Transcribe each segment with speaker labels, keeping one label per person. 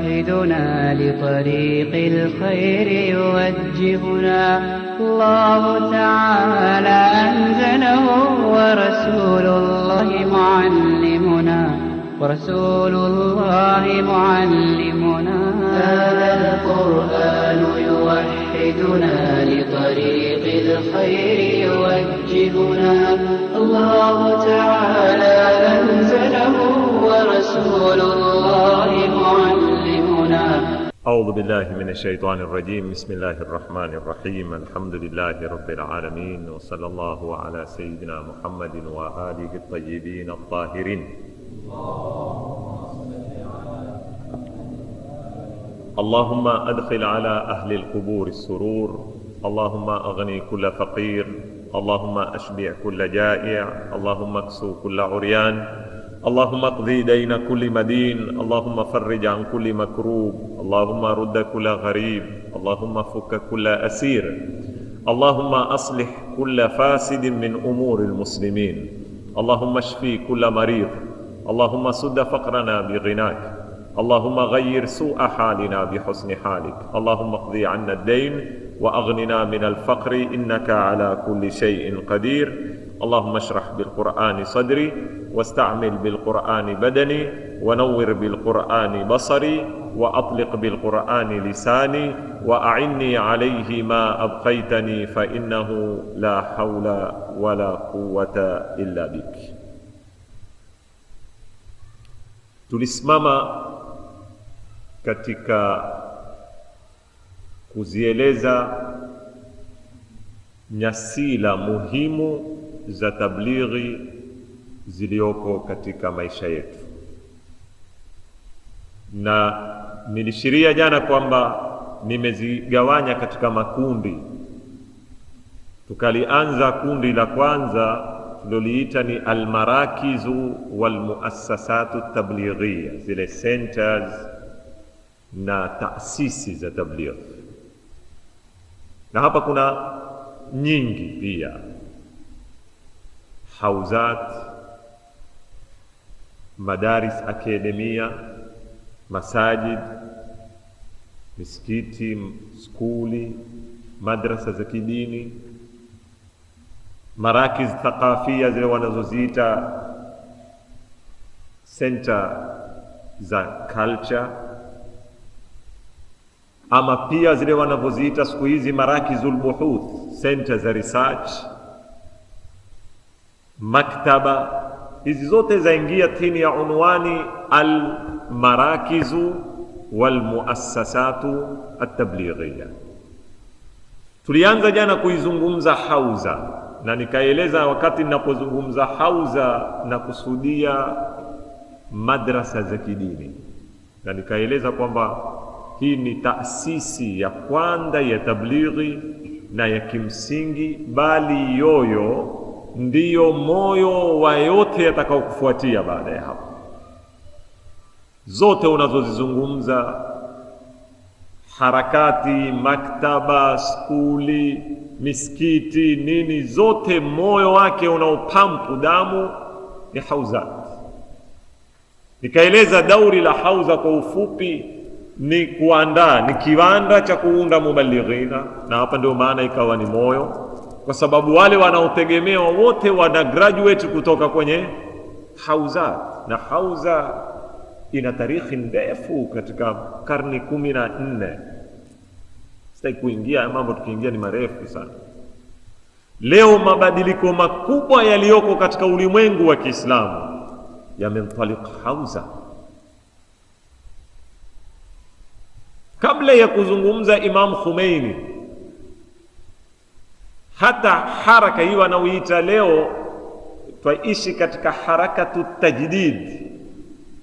Speaker 1: يوحدنا لطريق الخير يوجهنا. الله تعالى أنزله ورسول الله معلمنا. هذا القرآن يوحدنا لطريق الخير يوجهنا. الله تعالى أنزله ورسول الله معلمنا.
Speaker 2: أعوذ بالله من الشيطان الرجيم. بسم الله الرحمن الرحيم. الحمد لله رب العالمين، وصلى الله على سيدنا محمد وآله الطيبين الطاهرين. اللهم أدخل على أهل القبور السرور، اللهم أغني كل فقير، اللهم أشبع كل جائع، اللهم اكسو كل عريان، اللهم اقضي دين كل مدين، اللهم فرج عن كل مكروب، اللهم رد كل غريب، اللهم فك كل أسير، اللهم أصلح كل فاسد من أمور المسلمين، اللهم اشفي كل مريض، اللهم سد فقرنا بغناك، اللهم غير سوء حالنا بحسن حالك، اللهم اقضي عنا الدين وأغننا من الفقر إنك على كل شيء قدير. اللهم اشرح بالقرآن صدري، واستعمل بالقرآن بدني، ونور بالقرآن بصري، وأطلق بالقرآن لساني، وأعني عليه ما أبقيتني، فإنه لا حول ولا قوة إلا بك. Tulisimama katika kuzieleza nyasila muhimu za tablighi zilioko katika maisha yetu, na nilishiria jana kwamba nimezigawanya katika makundi. Tukalianza kundi la kwanza tuliliita ni almarakizu walmuassasatu tablighia, zile centers na taasisi za tabligh, na hapa kuna nyingi pia: hauzat, madaris akademia, masajid, misikiti, skuli, madrasa za kidini, marakiz thaqafia, zile wanazoziita center za culture, ama pia zile wanavyoziita siku hizi marakizul buhuth, center za research, maktaba. Hizi zote zaingia chini ya unwani al-marakizu wal-muassasatu at-tablighiyya. Tulianza jana kuizungumza hauza, na nikaeleza wakati ninapozungumza hauza na kusudia madrasa za kidini, na nikaeleza kwamba hii ni taasisi ya kwanza ya tablighi na ya kimsingi, bali yoyo ndiyo moyo wa yote yatakao kufuatia baada ya hapo. Zote unazozizungumza, harakati, maktaba, skuli, misikiti, nini, zote moyo wake unaopampu damu ni hauzat. Nikaeleza dauri la hauza kwa ufupi ni kuandaa, ni kiwanda cha kuunda mubalighina, na hapa ndio maana ikawa ni moyo, kwa sababu wale wanaotegemewa wote wana graduate kutoka kwenye hauzat, na hauza ina tarikhi ndefu katika karni 14. Sitaki kuingia mambo, tukiingia ni marefu sana. Leo mabadiliko makubwa yaliyoko katika ulimwengu wa Kiislamu yamemtaliq hauza. Kabla ya kuzungumza Imam Khomeini, hata haraka hii wanaoita leo twaishi katika harakatu tajdid,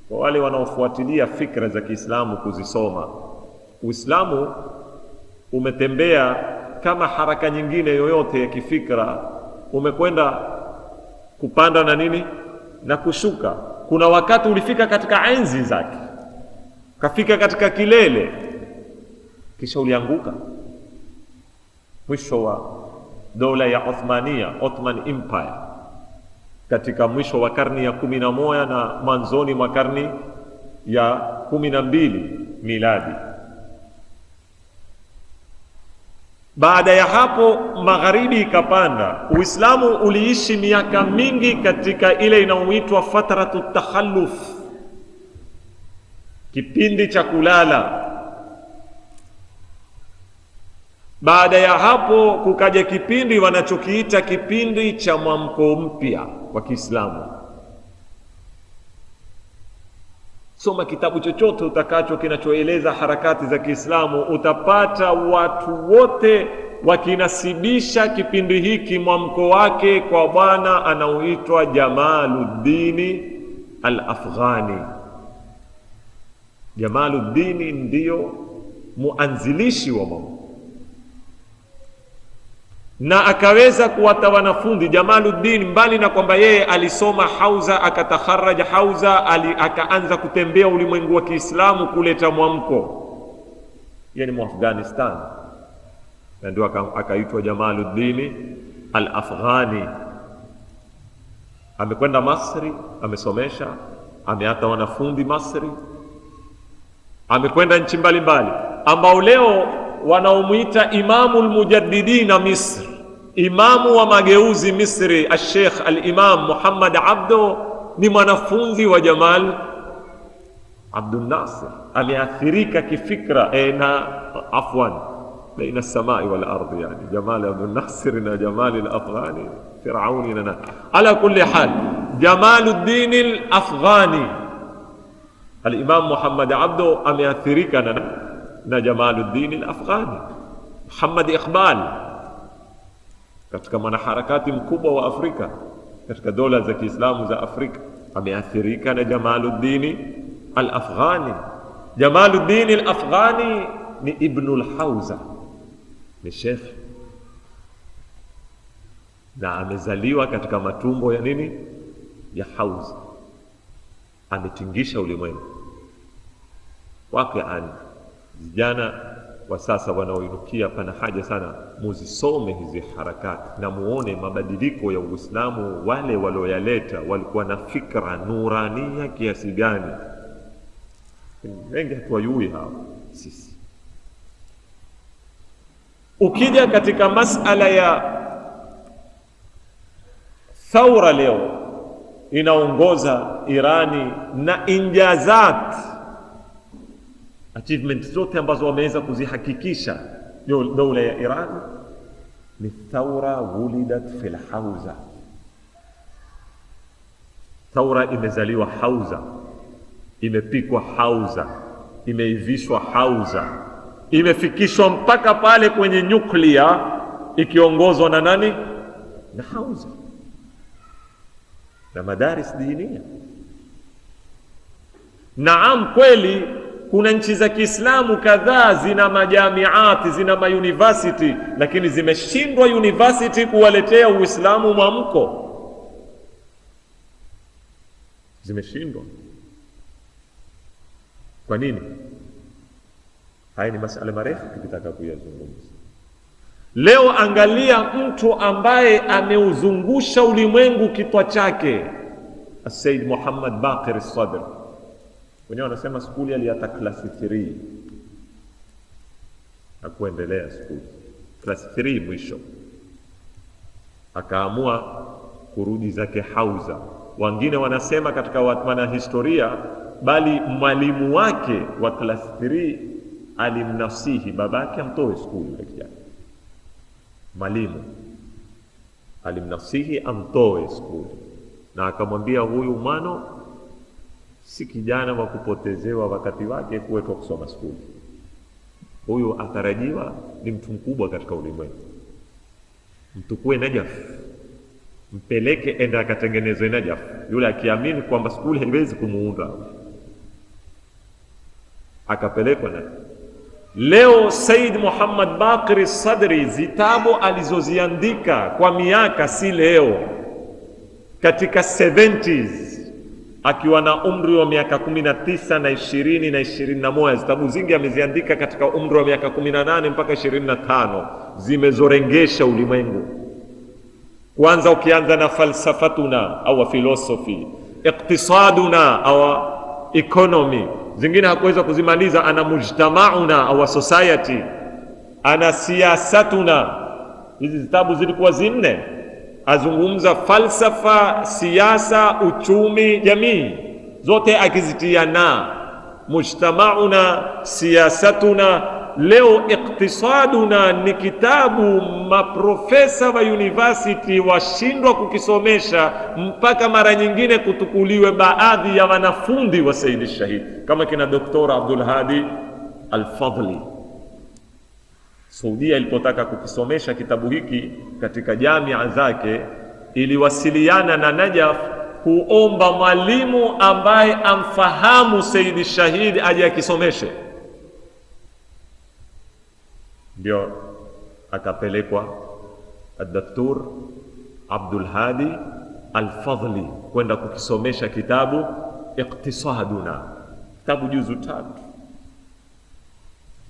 Speaker 2: kwa wale wanaofuatilia fikra za Kiislamu kuzisoma, Uislamu umetembea kama haraka nyingine yoyote ya kifikra, umekwenda kupanda na nini na kushuka. Kuna wakati ulifika katika enzi zake, kafika katika kilele, kisha ulianguka. Mwisho wa dola ya Uthmania, Ottoman Empire, katika mwisho wa karni ya 11 na mwanzoni mwa karni ya 12 miladi. Baada ya hapo magharibi ikapanda. Uislamu uliishi miaka mingi katika ile inayoitwa fatratu takhalluf, kipindi cha kulala. Baada ya hapo kukaja kipindi wanachokiita kipindi cha mwamko mpya wa Kiislamu. Soma kitabu chochote utakacho kinachoeleza harakati za Kiislamu, utapata watu wote wakinasibisha kipindi hiki mwamko wake kwa bwana anaoitwa Jamaluddin al-Afghani. Jamaluddin ndiyo muanzilishi wa mwamko, na akaweza kuwata wanafunzi. Jamaluddin mbali na kwamba yeye alisoma Hauza, akatakharraja Hauza, akaanza kutembea ulimwengu wa Kiislamu kuleta mwamko. Yeye ni Afghanistan, na ndio akaitwa Jamaluddin al-Afghani. Amekwenda Masri, amesomesha, ameata wanafunzi Masri, amekwenda nchi mbalimbali, ambao leo wanaomuita Imamul Mujaddidin Misri, imamu wa mageuzi Misri, al-Sheikh al-Imam Muhammad Abdo ni mwanafunzi wa Jamal Abdul Nasir. Ameathirika kifikra na afwan baina samai wal ardi, yani Jamal Abdul Nasir na Jamal al-Afghani Firauni na ala kulli hal Jamaluddin al-Afghani, al-Imam Muhammad Abdo ameathirika na Jamaluddin al-Afghani. Muhammad Iqbal katika mwanaharakati mkubwa wa Afrika katika dola za Kiislamu za Afrika ameathirika na Jamaluddin al-Afghani. Jamaluddin al-Afghani ni Ibnul Hauza, ni Sheikh, na amezaliwa katika matumbo ya nini, ya Hauza. Ametingisha ulimwengu. Waqi'an vijana wa sasa wanaoinukia, pana haja sana muzisome hizi harakati na muone mabadiliko ya Uislamu. Wale walioyaleta walikuwa na fikra nurania kiasi gani? Wengi hatuwajui hao sisi. Ukija katika masala ya thawra leo inaongoza Irani na injazat, achievement zote ambazo wameweza kuzihakikisha dola ya Iran, ni thawra wulidat fil Hauza. Thawra imezaliwa Hauza, imepikwa Hauza, imeivishwa Hauza, imefikishwa mpaka pale kwenye nyuklia, ikiongozwa na nani? Na Hauza, na madaris dinia. Naam, kweli kuna nchi za Kiislamu kadhaa zina majamiati, zina mauniversity, lakini zimeshindwa university kuwaletea Uislamu mwamko. Zimeshindwa. Kwa nini? Haya ni masuala marefu tukitaka kuyazungumza. Leo angalia mtu ambaye ameuzungusha ulimwengu kitwa chake, Sayyid Muhammad Baqir al-Sadr. Wenyewe wanasema skuli aliata klasi 3 hakuendelea skuli, klasi 3 mwisho akaamua kurudi zake Hauza. Wengine wanasema katika wana historia, bali mwalimu wake wa klasi 3 alimnasihi babake amtoe skuli ile kijana. Mwalimu alimnasihi amtoe skuli, na akamwambia huyu mwana si kijana wa kupotezewa wakati wake kuwekwa kusoma skuli. Huyu atarajiwa ni mtu mkubwa katika ulimwengu. Mtukue Najaf, mpeleke enda akatengenezwe Najaf. Yule akiamini kwamba skuli haiwezi kumuunda, akapelekwa na leo Said Muhammad Baqir al-Sadri, zitabu alizoziandika kwa miaka si leo, katika 70s akiwa na umri wa miaka 19 na 20 na 21. Zitabu zingi ameziandika katika umri wa miaka 18 mpaka 25, zimezorengesha ulimwengu. Kwanza ukianza na falsafatuna au philosophy, iqtisaduna au economy, zingine hakuweza kuzimaliza. Ana mujtamauna au society, ana siyasatuna. Hizi vitabu zilikuwa 4, azungumza falsafa, siasa, uchumi, jamii, zote akizitia na mujtamauna, siyasatuna. Leo iktisaduna ni kitabu maprofesa wa university washindwa kukisomesha, mpaka mara nyingine kutukuliwe baadhi ya wanafunzi wa Sayyid Shahid kama kina Dr. Abdul Hadi Al-Fadhli. Saudia ilipotaka kukisomesha kitabu hiki katika jamia zake, iliwasiliana na Najaf kuomba mwalimu ambaye amfahamu Sayyid Shahid aje akisomeshe. Ndio akapelekwa Dr. Abdul Hadi Al-Fadhli kwenda kukisomesha kitabu Iqtisaduna, kitabu juzu 3.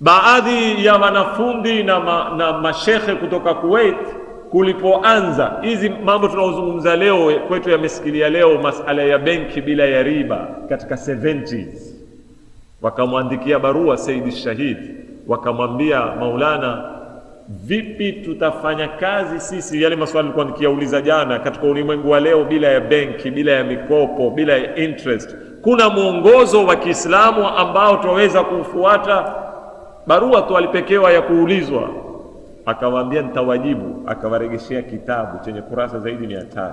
Speaker 2: Baadhi ya wanafunzi na mashekhe kutoka Kuwait, kulipoanza hizi mambo tunaozungumza leo kwetu yamesikilia leo, masala ya benki bila ya riba katika 70s, wakamwandikia barua Sayyid Shahid, wakamwambia Maulana, vipi tutafanya kazi sisi, yale maswali nilikuwa nikiuliza jana, katika ulimwengu wa leo bila ya benki, bila ya mikopo, bila ya interest, kuna mwongozo wa Kiislamu ambao tuweza kufuata? Barua tu alipekewa ya kuulizwa, akawaambia nitawajibu. Akawaregeshea kitabu chenye kurasa zaidi ya 300,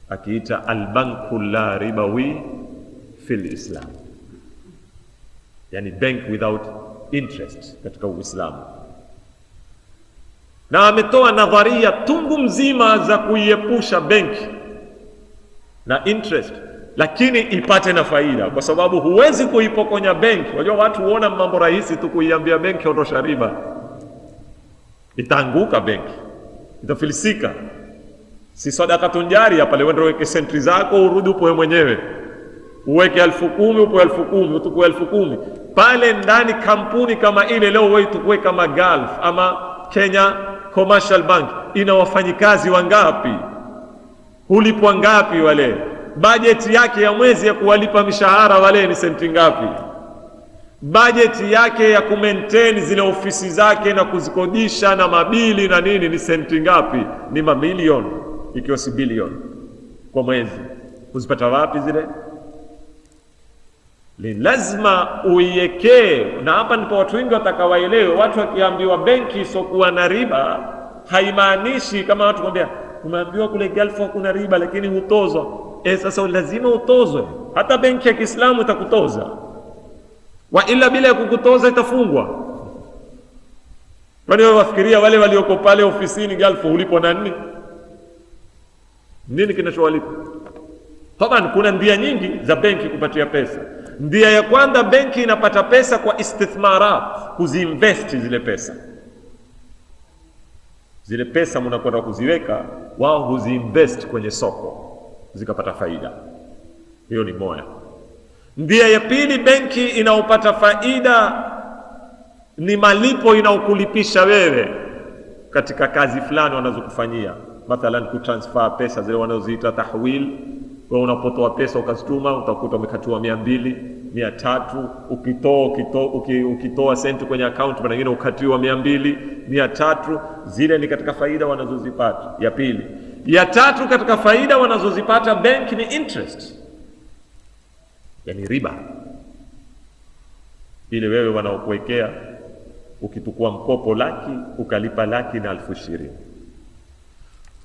Speaker 2: akiita Al-Banku la Ribawi fil Islam, yani bank without interest katika Uislamu. Na ametoa nadharia tungu mzima za kuiepusha benki na interest, lakini ipate na faida, kwa sababu huwezi kuipokonya benki. Unajua watu huona mambo rahisi tu, kuiambia benki ondosha riba. Itaanguka benki, itafilisika. Si sadaka tunjaria pale, wewe weke sentri zako urudi upoe mwenyewe, uweke 10,000 upoe 10,000, utukue 10,000 pale ndani. Kampuni kama ile leo wewe tukue kama Gulf ama Kenya Commercial Bank, ina wafanyikazi wangapi? Hulipwa ngapi wale? Bajeti yake ya mwezi ya kuwalipa mishahara wale ni senti ngapi? Bajeti yake ya kumaintain zile ofisi zake na kuzikodisha na mabili na nini ni senti ngapi? Ni mamilioni, ikiwa si bilioni kwa mwezi. Kuzipata wapi zile? Ni lazima uiwekee. Na hapa ndipo watu wengi watakawaelewe. Watu wakiambiwa benki isokuwa na riba, haimaanishi kama watu kwambia umeambiwa kule Gulf kuna riba lakini hutozwa. Sasa lazima utozwe. Hata benki ya Kiislamu itakutoza, wa ila bila ya kukutoza itafungwa. Kwani wewe wafikiria wale walioko pale ofisini Gulf ulipo na nini kinachowalipa? Taban kuna ndia nyingi za benki kupatia pesa. Ndia ya kwanza, benki inapata pesa kwa istithmarat, kuziinvest zile pesa. Zile pesa mnakwenda kuziweka, wao huziinvest kwenye soko zikapata faida. Hiyo ni moja. Ndia ya pili, benki inaopata faida ni malipo inaokulipisha wewe katika kazi fulani wanazokufanyia. Mathalan kutransfer pesa zile wanazoziita tahwil. Wewe unapotoa pesa ukazituma, utakuta umekatiwa 200, 300. Ukitoa senti kwenye account mara nyingine ukatiwa 200, 300. Zile ni katika faida wanazozipata. Ya pili. Ya tatu katika faida wanazozipata benki ni interest, yani riba. Ile wewe wanaokuwekea ukitukua mkopo laki ukalipa 1,20,000.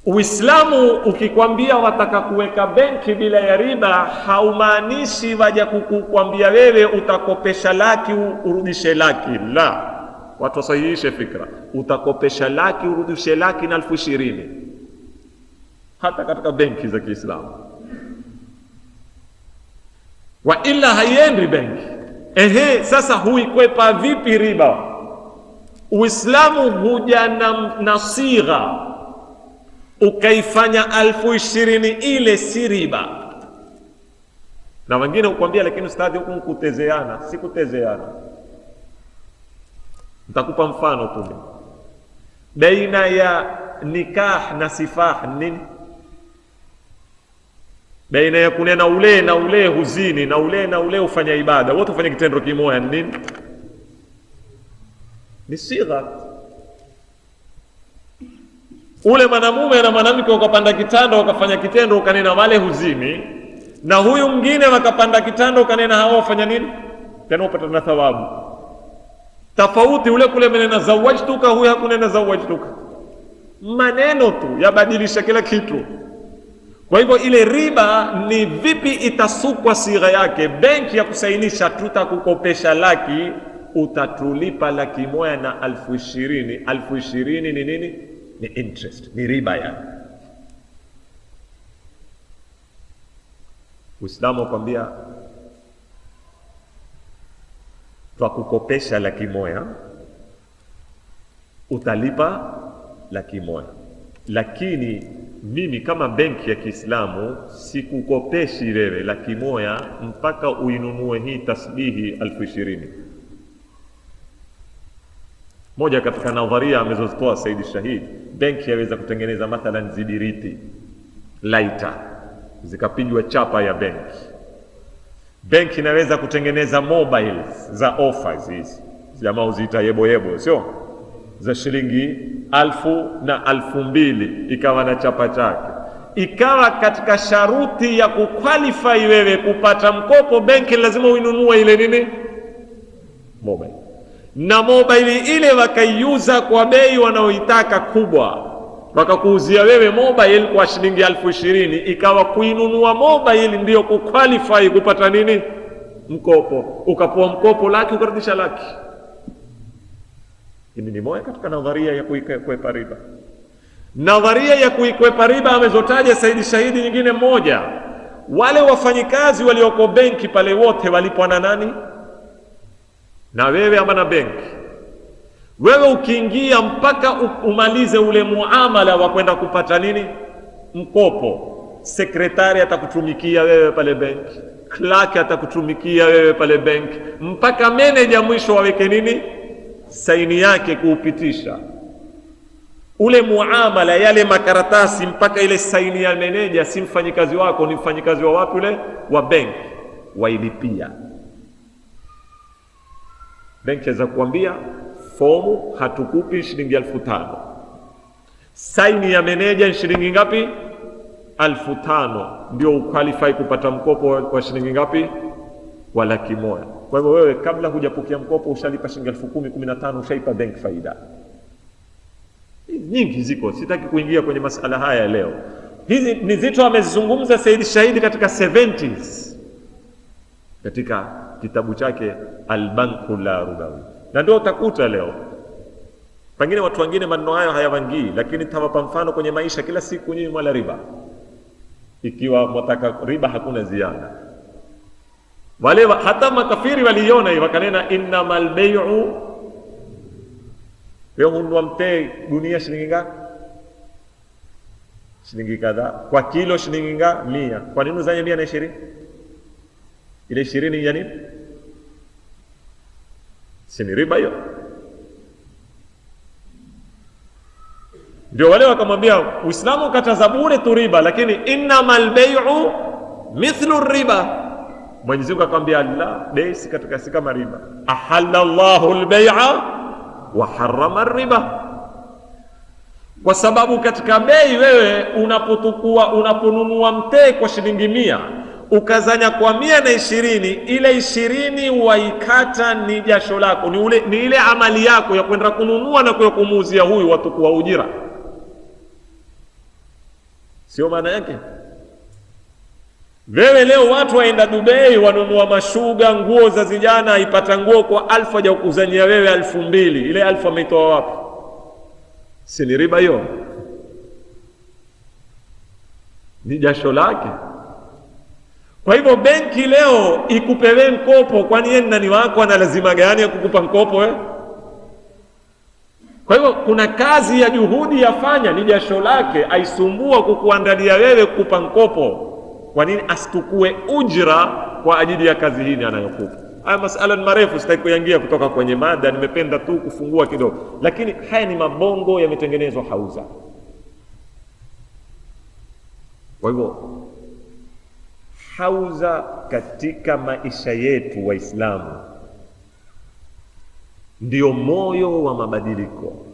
Speaker 2: Uislamu ukikwambia wataka kuweka benki bila ya riba, haumaanishi waja kukukwambia wewe utakopesha 1,00,000 urudishe 1,00,000. La, watu wasahihishe fikra. Utakopesha 1,00,000 urudishe 1,20,000 hata katika benki za Kiislamu. Wa ila haiendi benki. Sasa huikwepa vipi riba? Uislamu huja na sigha ukaifanya 20,000 ile si riba. Na wengine ukwambia lakini ustadhi huku kutezeana. Si kutezeana. Nitakupa mfano tu. Baina ya nikah na sifah nini? baina ya kunena ule na ule huzini na ule na ule ufanya ibada, wote ufanya kitendo kimoja. Nini? Ni sigha. Ule mwanamume na mwanamke wakapanda kitanda wakafanya kitendo ukanena wale huzini, na huyu mwingine wakapanda kitanda ukanena hao wafanya nini? Tena upata na thawabu tofauti. Ule kule menena zawajtuka, huyu hakunena zawajtuka. Maneno tu yabadilisha kila kitu. Kwa hivyo ile riba ni vipi itasukwa sigha yake. Benki ya kusainisha tutakukopesha laki, utatulipa 120,000. 20,000 ni nini? Ni interest, ni riba yani. Uislamu ukwambia twakukopesha 100,000, utalipa 100,000. Lakini mimi kama benki ya Kiislamu sikukopeshi wewe 100,000 mpaka uinunue hii tasbihi 20,000. Moja katika nadharia amezozitoa Said Shahid, benki yaweza kutengeneza mathalan zibiriti laita zikapigwa chapa ya benki. Benki inaweza kutengeneza mobiles za offers hizi jamaa uziita yebo sio, za shilingi 1,000 na 2,000 ikawa na chapa chake. Ikawa katika sharuti ya kuqualify wewe kupata mkopo benki lazima uinunue ile nini? Mobile. Na mobile ile wakaiuza kwa bei wanaoitaka kubwa, wakakuuzia wewe mobile kwa shilingi 20,000. Ikawa kuinunua mobile ndio kuqualify kupata nini? Mkopo. Ukapoa mkopo laki ukarudisha laki. Hii ni moja katika nadharia ya kuikwepa riba. Nadharia ya kuikwepa riba amezotaja Said Shahidi nyingine moja. Wale wafanyikazi walioko benki pale wote walipwa na nani? Na wewe ama na benki? Wewe ukiingia mpaka umalize ule muamala wa kwenda kupata nini? Mkopo, sekretari atakutumikia wewe pale benki, clerk atakutumikia wewe pale benki, mpaka manager mwisho waweke nini? Saini yake kuupitisha ule muamala, yale makaratasi, mpaka ile saini ya manager. Si mfanyikazi wako, ni mfanyikazi wa wapi? Ule wa benki, wailipia. Benki za kuambia fomu hatukupi shilingi 5,000, saini ya manager shilingi ngapi? 5,000, ndio uqualify kupata mkopo wa shilingi ngapi? Wa 100,000. Kwa hivyo wewe kabla hujapokea mkopo ushalipa shilingi 10,000, 15 ushaipa bank faida. Nyingi ziko, sitaki kuingia kwenye masala haya leo. Hizi ni zitu amezungumza Said Shahidi katika 70s katika kitabu chake Al-Banku la Rubawi. Na ndio utakuta leo pengine watu wengine maneno hayo hayawangii, lakini tawapa mfano kwenye maisha kila siku. Nyinyi mwala riba, ikiwa mwataka riba hakuna ziada. Wale hata makafiri waliona hiyo, wakanena innamal bay'u, wewe ununua mtei dunia shilingi ngapi? Shilingi kadhaa. Kwa kilo shilingi ngapi? 100. Kwa nini uzanye 120? Ile 20 ya nini? Si ni riba hiyo? Ndio wale wakamwambia Uislamu ukataza bure tu riba, lakini innamal bay'u mithlu riba. Mwenyezi Mungu akamwambia la, bei si katika si kama riba. Ahallallahu al-bay'a wa harrama ar-riba. Kwa sababu katika bei wewe unaponunua mtei kwa shilingi 100 ukazanya kwa 120, ile 20 waikata ni jasho lako, ni ile amali yako ya kwenda kununua na kwa kumuuzia huyu watu kwa ujira. Sio maana yake? Wewe leo watu waenda Dubai wanunua mashuga, nguo za vijana, ipata nguo kwa 1,000 ya kukuzanyia wewe 2,000. Ile 1,000 ameitoa wapi? Si ni riba hiyo? Ni jasho lake. Kwa hivyo benki leo ikupewe mkopo, kwani yeye nani wako, ana lazima gani ya kukupa mkopo wewe? Kwa hivyo kuna kazi ya juhudi yafanya, ni jasho lake, aisumbua kukuandalia wewe kukupa mkopo. Kwa nini asitukue ujira kwa ajili ya kazi hii anayokupa? Haya masala ni marefu, sitaki kuingia kutoka kwenye mada, nimependa tu kufungua kidogo. Lakini haya ni mabongo yametengenezwa hauza. Kwa hivyo Hauza katika maisha yetu Waislamu ndio moyo wa mabadiliko.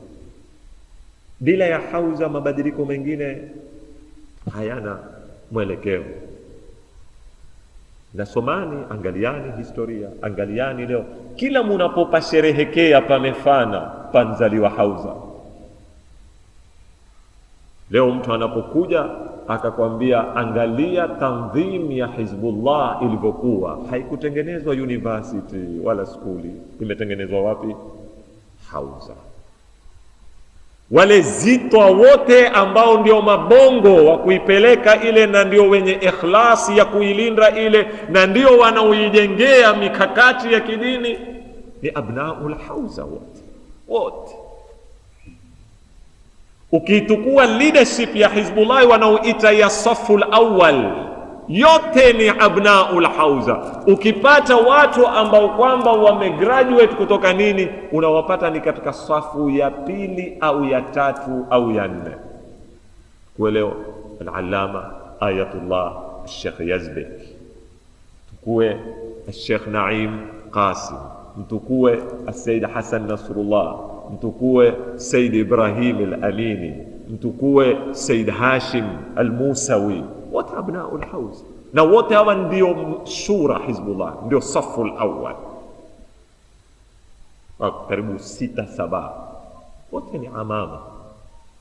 Speaker 2: Bila ya hauza, mabadiliko mengine hayana mwelekeo. Na somani, angaliani historia, angaliani leo kila munapopasherehekea pamefana panzaliwa hauza. Leo mtu anapokuja akakwambia angalia tanzim ya Hizbullah ilivyokuwa, haikutengenezwa university wala skuli, imetengenezwa wapi? Hauza. Wale zitwa wote ambao ndio mabongo wa kuipeleka ile, na ndio wenye ikhlasi ya kuilinda ile, na ndio wanaoijengea mikakati ya kidini, ni abnaul hauza wote. Ukitukua leadership ya Hizbullah wanaoita ya safu al-awwal, yote ni abnaul hauza. Ukipata watu ambao kwamba wamegraduate kutoka nini, unawapata ni katika safu ya pili au ya tatu au ya nne. Kuelewa al-allama Ayatullah Sheikh Yazbek, tukue Sheikh Naim Qasim, mtukue Sayyid Hassan Nasrullah, mtukue Sayyid Ibrahim al-Amini, mtukue Sayyid Hashim al-Musawi, wote abnaul hauza. Na wote hawa ndio shura Hizbullah, ndio safu al-awwal, karibu 6-7, wote ni amama,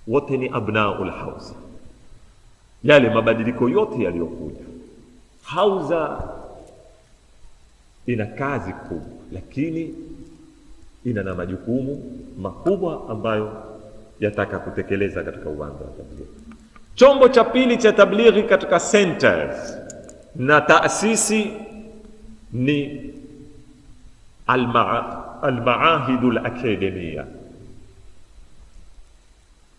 Speaker 2: wote ni abnaul hauza. Yale mabadiliko yote yaliyokuja, hauza ina kazi kubwa, lakini ina na majukumu makubwa ambayo yataka kutekeleza katika uwanja wa tablighi. Chombo cha pili cha tablighi katika centers na taasisi ni al-maahid al-akademia,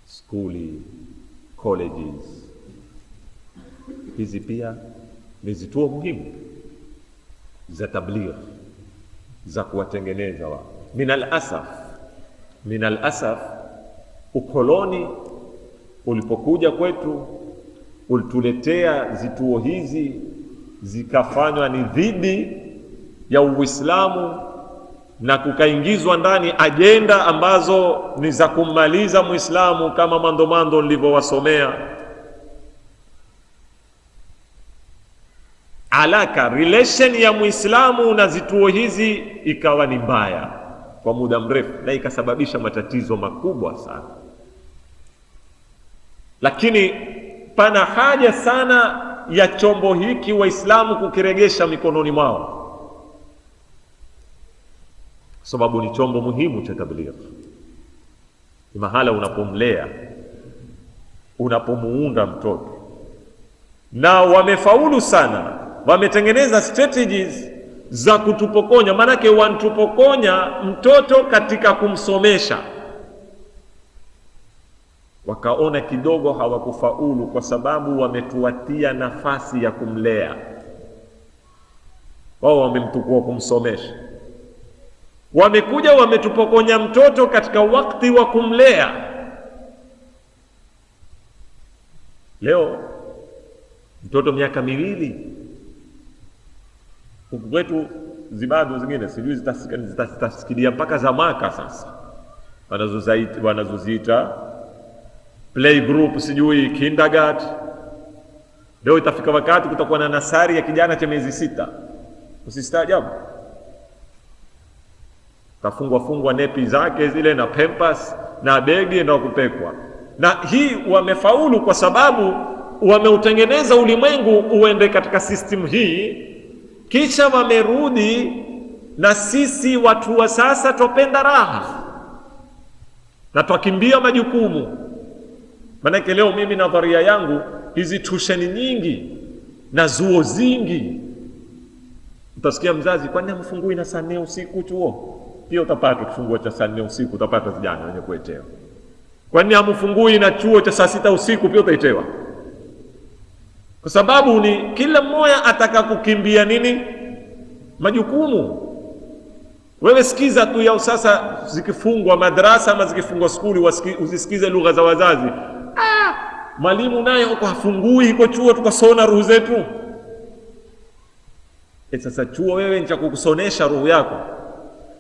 Speaker 2: skuli, colleges. Hizi pia ni zituo muhimu za tablighi za kuwatengeneza watu. Min al-asaf ukoloni ulipokuja kwetu ulituletea zituo hizi zikafanywa ni dhidi ya Uislamu, na kukaingizwa ndani ajenda ambazo ni za kummaliza Muislamu, kama mando nilivyowasomea. Alaka relation ya Muislamu na zituo hizi ikawa ni mbaya kwa muda mrefu, na ikasababisha matatizo makubwa sana. Lakini pana haja sana ya chombo hiki Waislamu kukiregesha mikononi mwao, sababu ni chombo muhimu cha tablighi. Ni mahala unapomlea, unapomuunda mtoto. Na wamefaulu sana, wametengeneza strategies za kutupokonya, manake wanatupokonya mtoto katika kumsomesha. Wakaona kidogo hawakufaulu kwa sababu wametuatia nafasi ya kumlea. Wao wamemtukua kumsomesha, wamekuja wametupokonya mtoto katika wakati wa kumlea. Leo mtoto miaka 2 huku kwetu, zibado zingine sijui zitasikilia mpaka za maka sasa, wanazoziita play group, sijui kindergarten. Leo itafika wakati kutakuwa na nasari ya kijana cha miezi 6. Usistaajabu, tafungwa nepi zake zile na pampers na begi na kupekwa. Na hii wamefaulu kwa sababu wameutengeneza ulimwengu uende katika system hii, kisha wamerudi. Na sisi watu wa sasa tupenda raha na twakimbia majukumu. Manake leo mimi nadharia yangu, hizi tusheni nyingi na zuo zingi, utasikia mzazi, kwani hamfungui na saa 4 usiku chuo? Pia utapata kifungua cha saa 4 usiku, utapata vijana wenye kuetewa. Kwani hamfungui na chuo cha saa 6 usiku? Pia utaitewa. Kwa sababu ni kila mmoja ataka kukimbia nini? Majukumu. Wewe sikiza tu yao sasa, zikifungwa madrasa ama zikifungwa skuli, usisikize lugha za wazazi. Mwalimu naye huko hafungui, iko chuo tukasona ruhu zetu. Sasa chuo wewe ni cha kukusonesha roho yako.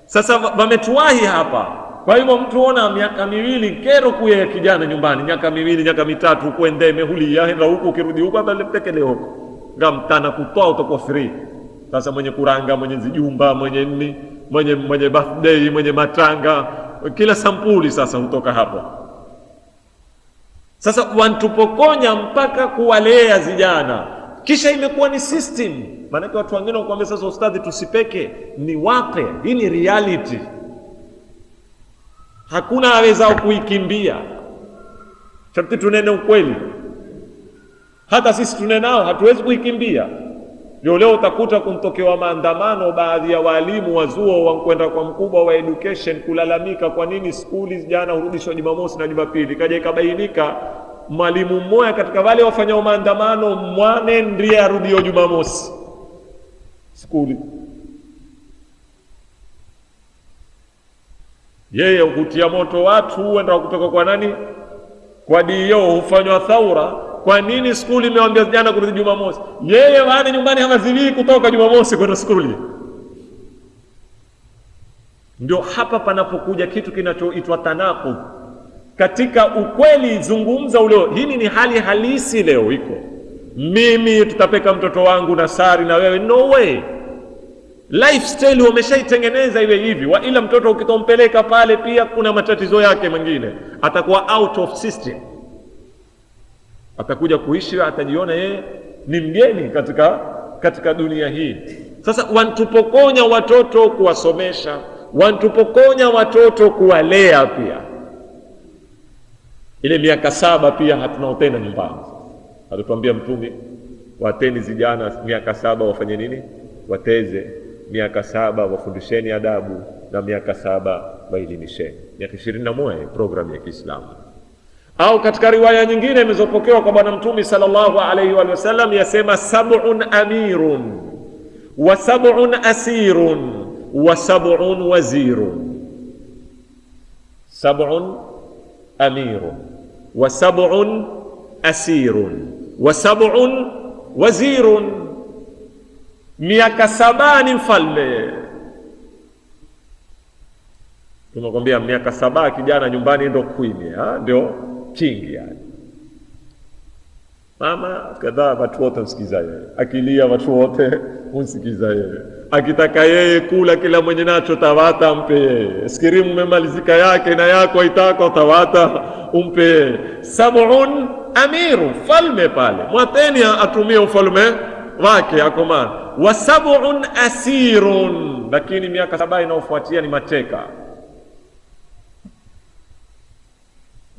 Speaker 2: Sasa wametuwahi hapa. Kwa hivyo mtu ona miaka miwili kero kuye kijana nyumbani, miaka miwili, miaka mitatu kuende mehulia henda huko ukirudi huko hata lepekele huko. Ngamtana kutoa utakuwa free. Sasa mwenye kuranga, mwenye zijumba, mwenye nini, mwenye birthday, mwenye matanga, kila sampuli sasa hutoka hapo. Sasa wantupokonya mpaka kuwalea vijana. Kisha imekuwa ni system. Maana watu wengine wakwambia sasa ustadhi tusipeke, ni wape. Hii ni reality. Hakuna aweza kuikimbia. Sharti tunene ukweli. Hata sisi tunenao hatuwezi kuikimbia. Ndio leo utakuta kumtokewa maandamano baadhi ya walimu wazuo wankwenda kwa mkubwa wa education kulalamika kwa nini skuli jana hurudishwa Jumamosi na Jumapili. Kaja ikabainika mwalimu mmoja katika wale wafanyao maandamano mwane ndiye arudio Jumamosi skuli. Yeye hutia moto watu, huenda kutoka kwa nani? Kwa dio hufanywa thaura. Kwa nini skuli imewaambia jana kurudi Jumamosi? Yeye wani nyumbani hawazilii kutoka Jumamosi kwenda skuli. Ndio hapa panapokuja kitu kinachoitwa tanaqud. Katika ukweli zungumza ule, hili ni hali halisi leo iko. Mimi tutapeka mtoto wangu nasari na wewe, no way. Lifestyle wameshaitengeneza iwe hivi, wa ila mtoto ukitompeleka pale pia kuna matatizo yake mengine, atakuwa out of system. Atakuja kuishi, atajiona yeye ni mgeni katika dunia hii. Sasa wantupokonya watoto kuwasomesha, wantupokonya watoto kuwalea pia. Ile miaka 7 pia hatunaotenda nyumbani. Alituambia Mtume, wateni vijana miaka 7 wafanye nini? Wateze. Miaka 7 wafundisheni adabu, na miaka 7 waelimisheni. Miaka 21 programu ya Kiislamu. Au katika riwaya nyingine imezopokewa kwa bwana Mtume sallallahu alaihi wa sallam yasema 7 amirun wa 7 asirun wa 7 wazirun. 7 amirun wa 7 asirun wa 7 wazirun. Miaka 7 ni mfalme. Tunakwambia miaka 7 kijana nyumbani ndo queen, ndio king yani. Mama kadhaa watu wote msikiza yeye. Akilia watu wote msikiza yeye. Akitaka yeye kula kila mwenye nacho tawata mpe yeye. Skirimu umemalizika yake na yako haitaka tawata umpe. 7 amiru, falme pale. Mwateni atumie ufalme wake akomana. Wa 7 asirun, lakini miaka 7 inayofuatia ni mateka.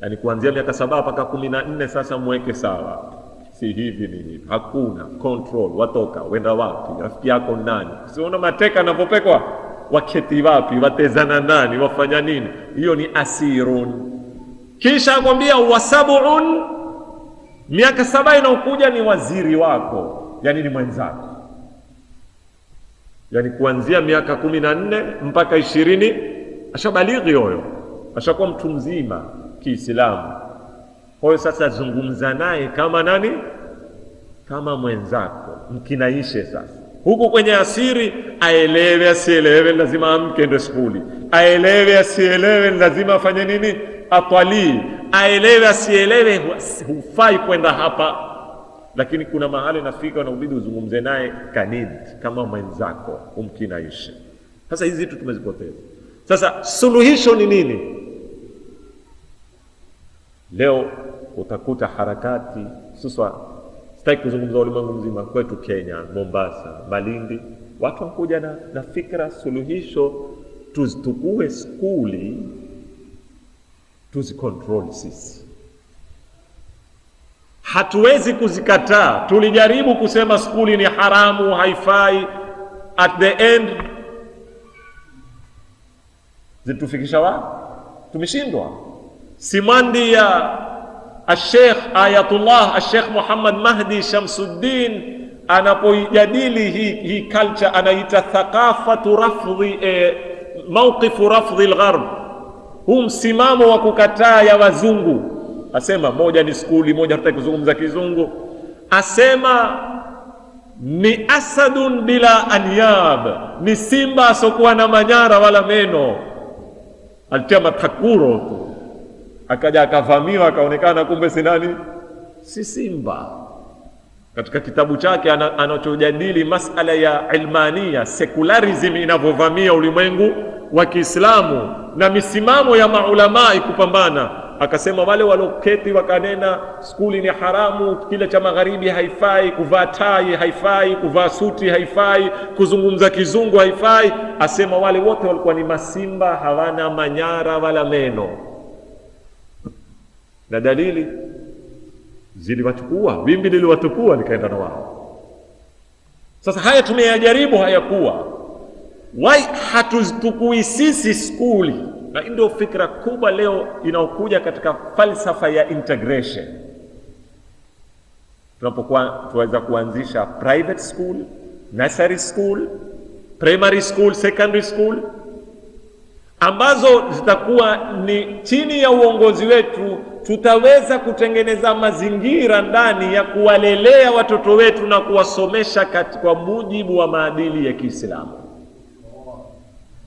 Speaker 2: Yani kuanzia miaka 7 mpaka 14 sasa mweke sawa. Si hivi ni hivi. Hakuna control, watoka, wenda wapi, rafiki yako nani. Usiona mateka anapopekwa, waketi wapi, watezana nani, wafanya nini. Hiyo ni asirun. Kisha akwambia wa 7, miaka 7 inaokuja ni waziri wako, yani ni mwenzako. Yani kuanzia miaka 14 mpaka 20 ashabalighi huyo. Ashakuwa mtu mzima Kiislamu. Kwa hiyo sasa zungumza naye kama nani? Kama mwenzako, mkinaishe sasa. Huku kwenye asiri, aelewe asielewe lazima amke ndo skuli. Aelewe asielewe lazima afanye nini? Atwali. Aelewe asielewe hufai kwenda hapa. Lakini kuna mahali nafika na ubidi uzungumze naye kanid kama mwenzako, umkinaishe. Sasa hizi vitu tumezipoteza. Sasa suluhisho ni nini? Leo utakuta harakati sasa, sitaki kuzungumza ulimwengu mzima, kwetu Kenya, Mombasa, Malindi, watu wakuja na fikra suluhisho, tuzitukue skuli, tuzikontrol sisi. Hatuwezi kuzikataa. Tulijaribu kusema skuli ni haramu, haifai. At the end zitufikisha wapi? Tumeshindwa. Simandi ya Sheikh Ayatullah Sheikh Muhammad Mahdi Shamsuddin anapoijadili hii culture anaita thaqafatu rafdhi mawqifu rafdhi al-gharb, huu msimamo wa kukataa ya wazungu. Asema moja ni skuli, moja hataki kuzungumza kizungu. Asema ni asadun bila anyab, ni simba asokuwa na manyara wala meno. Alitia matakuro tu, akaja akavamiwa, akaonekana kumbe si nani, si simba. Katika kitabu chake anachojadili masala ya ilmania, secularism inavyovamia ulimwengu wa Kiislamu na misimamo ya maulama kupambana, akasema wale waloketi wakanena skuli ni haramu, kile cha magharibi haifai, kuvaa tai haifai, kuvaa suti haifai, kuzungumza kizungu haifai, asema wale wote walikuwa ni masimba, hawana manyara wala meno. Na dalili ziliwachukua, wimbi liliwatukua likaenda na wao. Sasa haya tumeyajaribu, hayakuwa. Why hatuzitukui sisi skuli? Na ndio fikra kubwa leo inaokuja katika falsafa ya integration. Tunapokuwa tuweza kuanzisha private school, nursery school, primary school, secondary school, ambazo zitakuwa ni chini ya uongozi wetu, tutaweza kutengeneza mazingira ndani ya kuwalelea watoto wetu na kuwasomesha kwa mujibu wa maadili ya Kiislamu.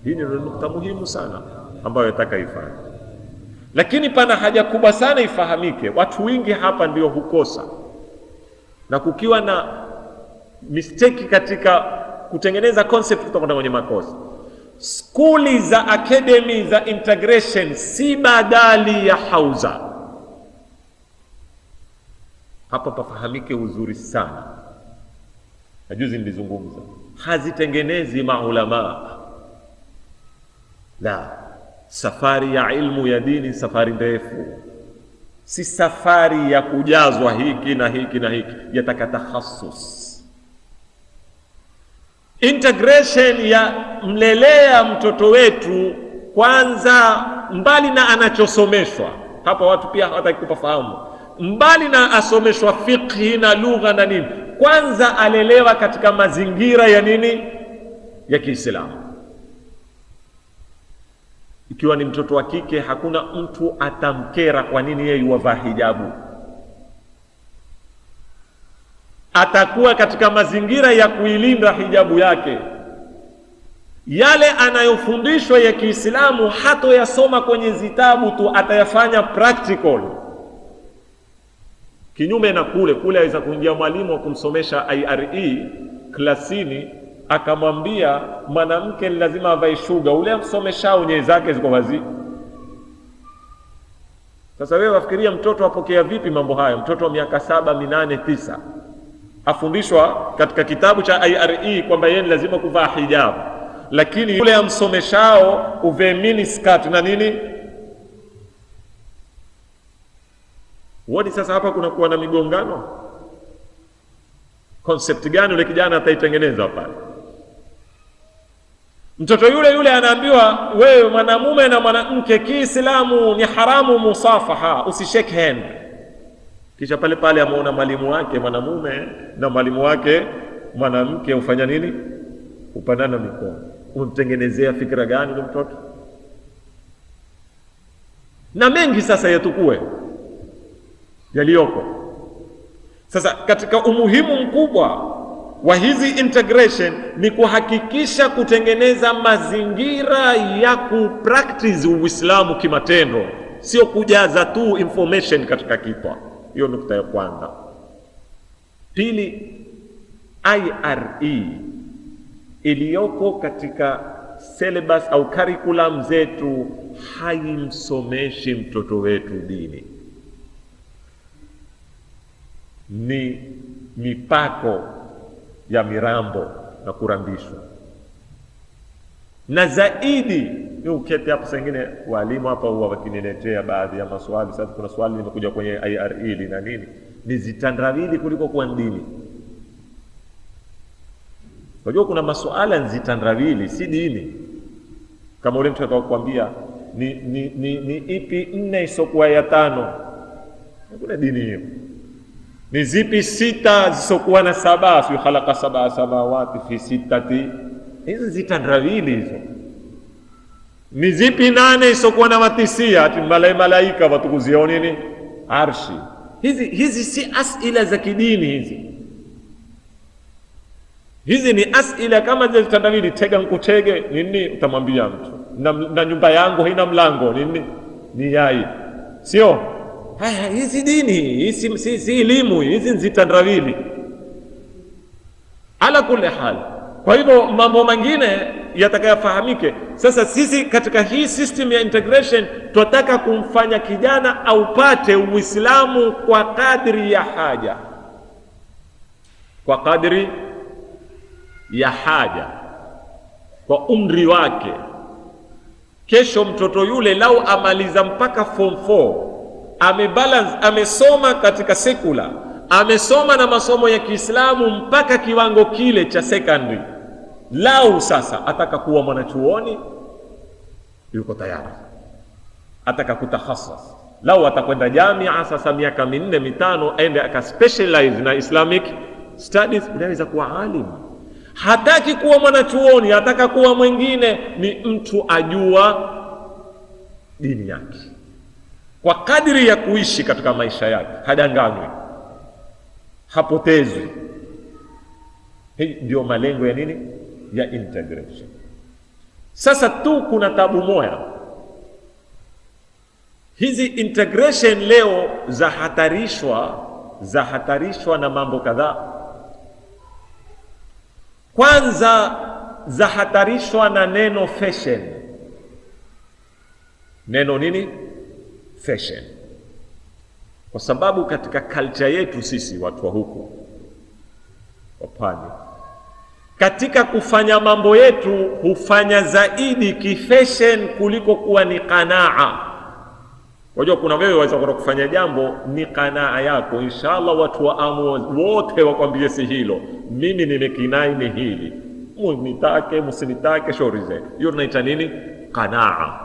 Speaker 2: Hii ni nukta muhimu sana ambayo nataka ifanye. Lakini pana haja kubwa sana ifahamike, watu wengi hapa ndio hukosa, na kukiwa na mistake katika kutengeneza concept kutoka kwenye makosa. Skuli za academy za integration si badali ya hauza. Hapa pafahamike uzuri sana. Najuzi nilizungumza, hazitengenezi maulama. La, safari ya ilmu ya dini safari ndefu, si safari ya kujazwa hiki na hiki na hiki, yataka takhasus. Integration ya mlelea mtoto wetu kwanza, mbali na anachosomeshwa hapa, watu pia hawataki kufahamu, mbali na asomeshwa fiqhi na lugha na nini, kwanza alelewa katika mazingira ya nini, ya Kiislamu. Ikiwa ni mtoto wa kike, hakuna mtu atamkera kwa nini yeye yuvaa hijabu. Atakuwa katika mazingira ya kuilinda hijabu yake. Yale anayofundishwa ya Kiislamu hatoyasoma kwenye zitabu tu, atayafanya practical. Kinyume na kule aweza kuingia mwalimu wa kumsomesha IRE klasini, akamwambia mwanamke lazima avae shuga, ule msomeshao nyewe zake ziko wazi. Sasa wewe wafikiria mtoto apokea vipi mambo haya? Mtoto wa miaka 7, 8, 9 afundishwa katika kitabu cha IRE kwamba yeye lazima kuvaa hijabu, lakini yule amsomeshao uvae mini skirt na nini. Wadi sasa hapa kuna kuwa na migongano. Concept gani yule kijana ataitengeneza pale? Mtoto yule anaambiwa wewe mwanamume na mwanamke Kiislamu ni haramu musafaha, usishake hand. Kisha pale ameona mwalimu wake mwanamume na mwalimu wake mwanamke ufanya nini? Upanana mikono. Umemtengenezea fikra gani yule mtoto? Na mengi sasa yatukue yaliyoko. Sasa katika umuhimu mkubwa wa hizi integration ni kuhakikisha kutengeneza mazingira ya kupractice Uislamu kimatendo, sio kujaza tu information katika kichwa. Hiyo nukta ya kwanza. Pili, IRE iliyoko katika syllabus au curriculum zetu haimsomeshi mtoto wetu dini. Ni mipako ya mirambo na kurambishwa. Na zaidi ni ukete hapo, sengine walimu hapa huwa wakiniletea baadhi ya maswali. Sasa kuna swali limekuja kwenye IRE lina nini, ni zitandawili kuliko kwa dini. Unajua kuna masuala nzitandawili si dini. Kama ule mtu atakwambia ni ipi 4 isokuwa ya 5, kuna dini hiyo. Ni zipi 6 zisokuwa na 7, si khalaqa 7 samawati fi 6, hizi zitandawili hizo. Ni zipi 8 isokuwa na 9, ati malaika watukuzia nini arshi. Hizi si asila za kidini hizi. Hizi ni asila kama zile tandawili, tega nkutege nini, utamwambia mtu na nyumba yangu haina mlango nini, ni yai, sio haya. Hizi dini hizi si elimu, hizi nzitandawili. Ala kulli hal, kwa hivyo mambo mengine yatakayafahamike. Sasa sisi katika hii system ya integration tunataka kumfanya kijana aupate Uislamu kwa kadri ya haja, kwa kadri ya haja, kwa umri wake. Kesho mtoto yule lau amaliza mpaka form 4, amebalance, amesoma katika secular, amesoma na masomo ya Kiislamu mpaka kiwango kile cha secondary, lau sasa ataka kuwa mwanachuoni, yuko tayari. Ataka kutakhasas, lau atakwenda jamia sasa miaka 4-5 aende akaspecialize na Islamic studies, unaweza kuwa alim. Hataki kuwa mwanachuoni, ataka kuwa mwingine, ni mtu ajua dini yake kwa kadiri ya kuishi katika maisha yake, hadanganywi, hapotezwi. Hii ndio malengo ya nini, ya integration. Sasa tu kuna tabu moja, hizi integration leo zahatarishwa na mambo kadhaa. Kwanza zahatarishwa na neno fashion. Neno nini? Fashion. Kwa sababu katika culture yetu sisi watu wa huku wapwani, katika kufanya mambo yetu hufanya zaidi kifashion kuliko kuwa ni qanaa. Wajua kuna wewe waweza kufanya jambo ni qanaa yako, inshallah watu waamu wote wakwambie si hilo, mimi nimekinai ni hili, mnitake msinitake shauri zetu. Hiyo tunaita nini? Qanaa.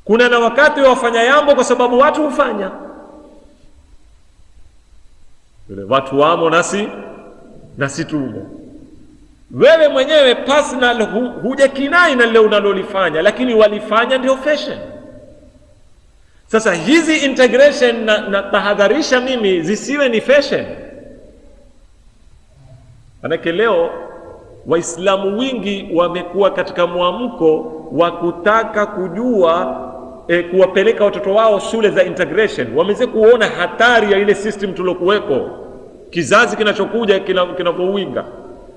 Speaker 2: Kuna na wakati wafanya jambo kwa sababu watu hufanya, watu wamo nasi tumo. Wewe mwenyewe personal hujakinai na leo unalolifanya, lakini walifanya ndio fashion. Sasa hizi integration na tahadharisha mimi zisiwe ni fashion. Manake leo Waislamu wingi wamekuwa katika mwamko wa kutaka kujua kuwapeleka watoto wao shule za integration. Wameze kuona hatari ya ile system tulokuweko, kizazi kinachokuja kinapowinga.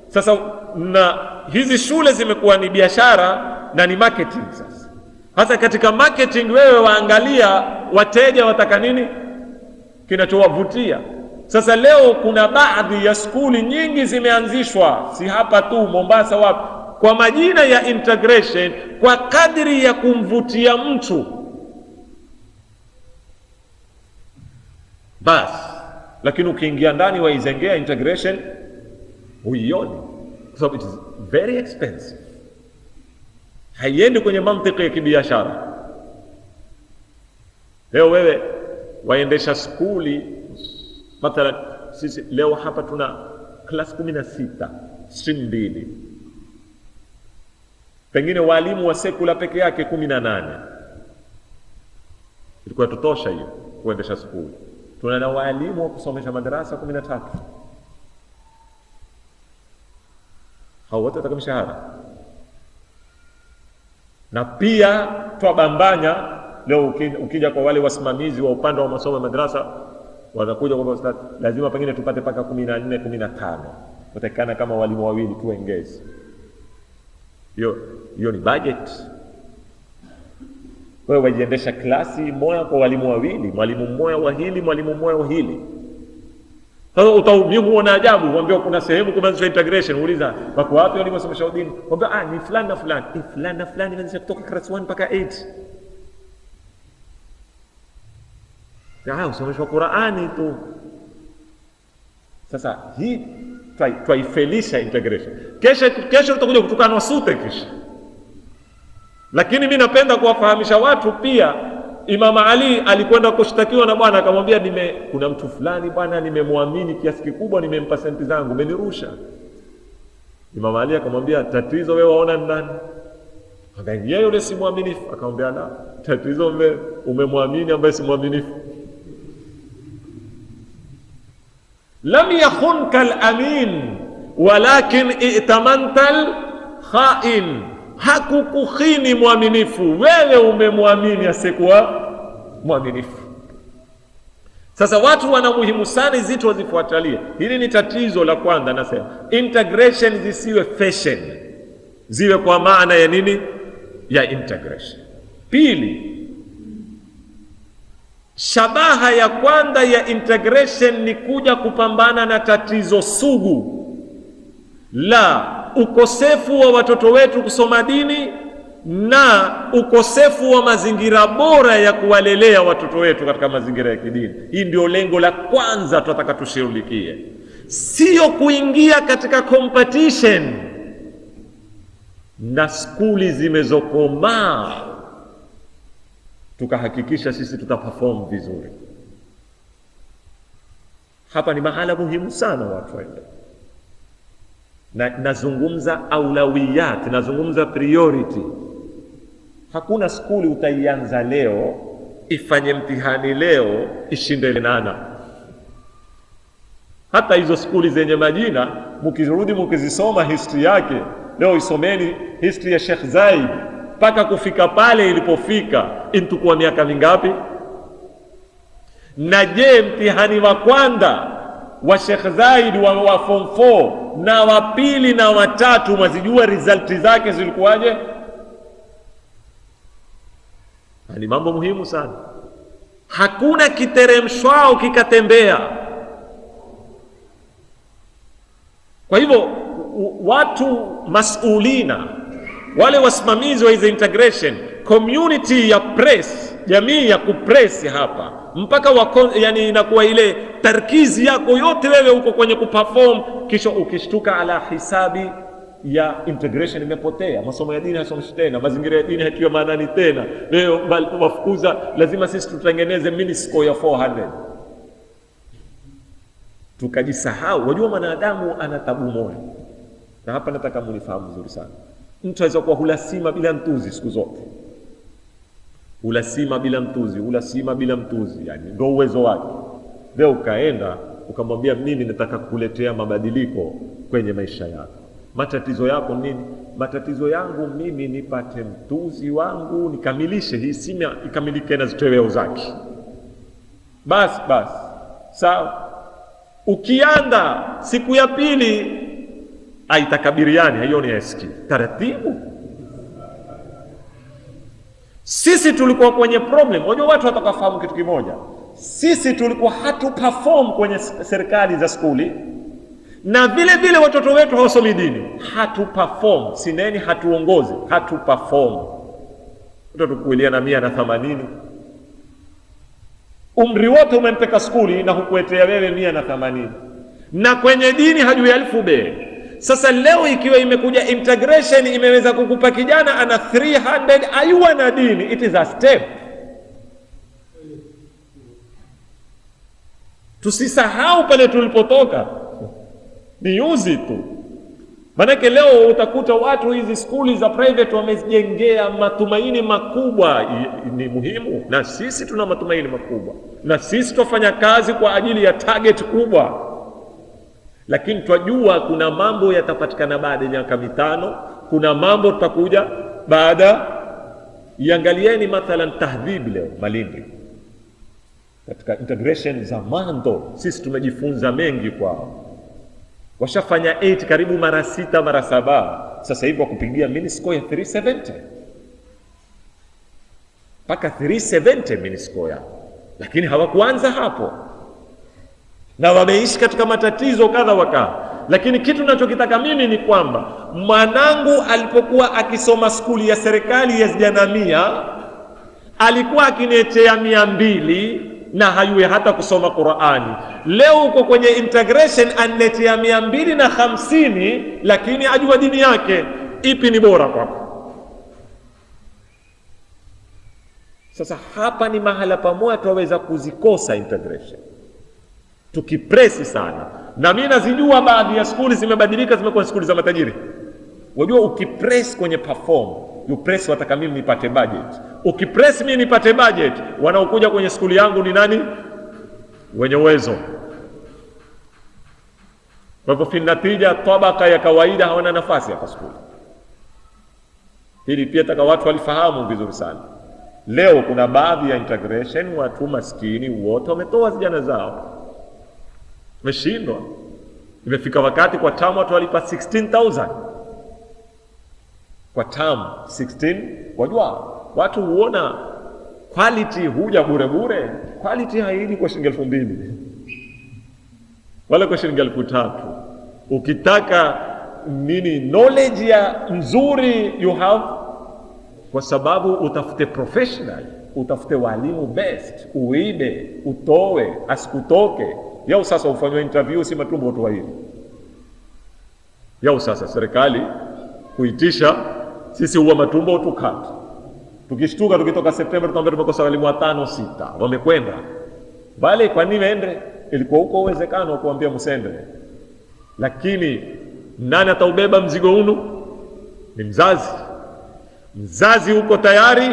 Speaker 2: Sasa na hizi shule zimekuwa ni biashara na ni marketing. Sasa hasa katika marketing wewe waangalia wateja wataka nini, kinachowavutia. Sasa leo kuna baadhi ya skuli nyingi zimeanzishwa, si hapa tu, Mombasa wapi, kwa majina ya integration, kwa kadri ya kumvutia mtu basi. Lakini ukiingia ndani waizengea integration huioni, kwa sababu it is very expensive, haiendi kwenye mantiki ya kibiashara. Leo wewe waendesha skuli, mathalan sisi leo hapa tuna class 16, stream 2, pengine walimu wa sekula peke yake 18, ilikuwa tutosha hiyo kuendesha skuli. Tuna na walimu wa kusomesha madarasa 13, hao wote wataka mshahara. Na pia twabambanya leo, ukija kwa wale wasimamizi wa upande wa masomo ya madrasa, wanakuja kwa ustadhi, lazima pengine tupate paka 14 15, utakana kama walimu wawili tuongeze. Hiyo ni budget. Wewe wajiendesha klasi moja kwa walimu wawili, mwalimu mmoja wa hili, mwalimu mmoja wa hili. Sasa utaona ajabu, mwambie kuna sehemu kuanzisha integration, uuliza wako wapi walimu wasomesha dini, mwambie ni fulani na fulani, fulani na fulani wanaanza kutoka class 1 mpaka 8. Usomeshwa Qur'ani tu. Sasa hii twaifelisha integration. Kesho tutakuja kutukana wasute kisha. Lakini mimi napenda kuwafahamisha watu pia, Imam Ali alikwenda kushtakiwa na bwana, akamwambia kuna mtu fulani bwana nimemwamini kiasi kikubwa, nimempa senti zangu, umenirusha. Imam Ali akamwambia, tatizo wewe waona ni nani? Akaambia yule si muaminifu. Akamwambia la, tatizo umemwamini ambaye si muaminifu. Lam yakhunka al-amin walakin i'tamantal khain, hakukukhini mwaminifu, wewe umemwamini asiyekuwa mwaminifu. Sasa watu wana muhimu sana hizi wazifuatalie. Hili ni tatizo la kwanza. Nasema integration zisiwe fashion, ziwe kwa maana ya nini? Ya integration. Pili, shabaha ya kwanza ya integration ni kuja kupambana na tatizo sugu la ukosefu wa watoto wetu kusoma dini na ukosefu wa mazingira bora ya kuwalelea watoto wetu katika mazingira ya kidini. Hii ndio lengo la kwanza tunataka tushughulikie, sio kuingia katika competition na skuli zimezokomaa tukahakikisha sisi tutaperform vizuri. Hapa ni mahala muhimu sana watu waende. Na nazungumza aulawiyat, nazungumza priority. Hakuna skuli utaianza leo, ifanye mtihani leo, ishinde nana. Hata hizo skuli zenye majina, mkirudi mkizisoma history yake, leo isomeni history ya Sheikh Zaid, mpaka kufika pale ilipofika, intukua miaka mingapi? Na je, mtihani wa kwanza wa Sheikh Zaid wa form 4 na wa pili na wa tatu, mwazijua result zake zilikuwaje? Ni mambo muhimu sana. Hakuna kiteremshwao kikatembea. Kwa hivyo watu masulina, wale wasimamizi wa hizo integration, community ya press, jamii ya kupress hapa, mpaka yani inakuwa ile tarkizi yako yote wewe uko kwenye kuperform, kisha ukishtuka ala hisabi ya integration imepotea, masomo ya dini hayasomeshi tena, mazingira ya dini hakiwa maanani tena, leo wafukuza, lazima sisi tutengeneze mini score ya 400. Tukajisahau. Wajua mwanadamu ana tabu moja, na hapa nataka mnifahamu vizuri sana. Mtu aweza kuwa hulasima bila mtuzi siku zote, hulasima bila mtuzi, hulasima bila mtuzi, yani ndio uwezo wake. Leo ukaenda ukamwambia mimi nataka kukuletea mabadiliko kwenye maisha yako. Matatizo yako nini? Matatizo yangu mimi nipate mtuzi wangu, nikamilishe hii sima, ikamilike na zitoweo zake. Bas. Sawa. Ukianda siku ya pili aitakabiriani, haioni yaski. Taratibu. Sisi tulikuwa kwenye problem. Wajua watu watakafahamu kitu kimoja. Sisi tulikuwa hatuperform kwenye serikali za skuli, na vile vile watoto wetu hawasomi dini. Hatuperform. Sineni hatuongozi, hatuperform. Mtoto kuilia na 180. Umri wote umempeka skuli na hukuetea wewe 180. Na kwenye dini hajui alfube. Sasa leo ikiwa imekuja integration, imeweza kukupa kijana ana 300 ayua na dini, it is a step. Tusisahau pale tulipotoka. Ni yuzi tu. Manake leo utakuta watu hizi skuli za private wamejengea matumaini makubwa. Ni muhimu, na sisi tuna matumaini makubwa, na sisi tufanya kazi kwa ajili ya target kubwa. Lakini twajua kuna mambo yatapatikana baada ya miaka 5, kuna mambo tutakuja baada. Iangalieni mathalan tahdhib leo Malindi, katika integration za mando sisi tumejifunza mengi kwao. Washafanya 8 karibu mara 6 mara 7, sasa hivi wakupigia mini score ya 370 mpaka 370 mini score yao. Lakini hawakuanza hapo, na wameishi katika matatizo kadha wakadha. Lakini kitu ninachokitaka mimi ni kwamba mwanangu alipokuwa akisoma skuli ya serikali ya Janamia alikuwa akinetea 200 na hayuwe hata kusoma Qur'ani. Leo uko kwenye integration anetea 250, lakini ajua dini yake. Ipi ni bora kwako? Sasa hapa ni mahala pamoja tuweza kuzikosa integration tukipresi sana. Na mimi nazijua baadhi ya skuli zimebadilika, zimekuwa skuli za matajiri. Wajua ukipress kwenye perform, you press wataka mimi nipate budget. Ukipress mimi nipate budget, wanaokuja kwenye skuli yangu ni nani? Wenye uwezo. Kwa hivyo finatija tabaka ya kawaida hawana nafasi hapa skuli. Hili pia taka watu walifahamu vizuri sana. Leo kuna baadhi ya integration watu maskini wote wametoa vijana zao, wameshindwa. Imefika wakati kwa tamu watu walipa 16,000 kwa tamu 16. Wajua watu huona quality huja bure bure. Quality haiji kwa shilingi 2,000 wala kwa shilingi 3,000. Ukitaka nini knowledge ya nzuri you have, kwa sababu utafute professional, utafute walimu best, uibe, utoe, asikutoke. Yao sasa ufanywe interview si matumbo watu wawili. Yao sasa serikali kuitisha sisi huwa matumbo tukata. Tukishtuka tukitoka Septemba tutambe tumekosa walimu 5 6 wamekwenda. Bali kwa nini waende? Ilikuwa huko uwezekano kuambia msende. Lakini nani ataubeba mzigo huu? Ni mzazi. Mzazi uko tayari?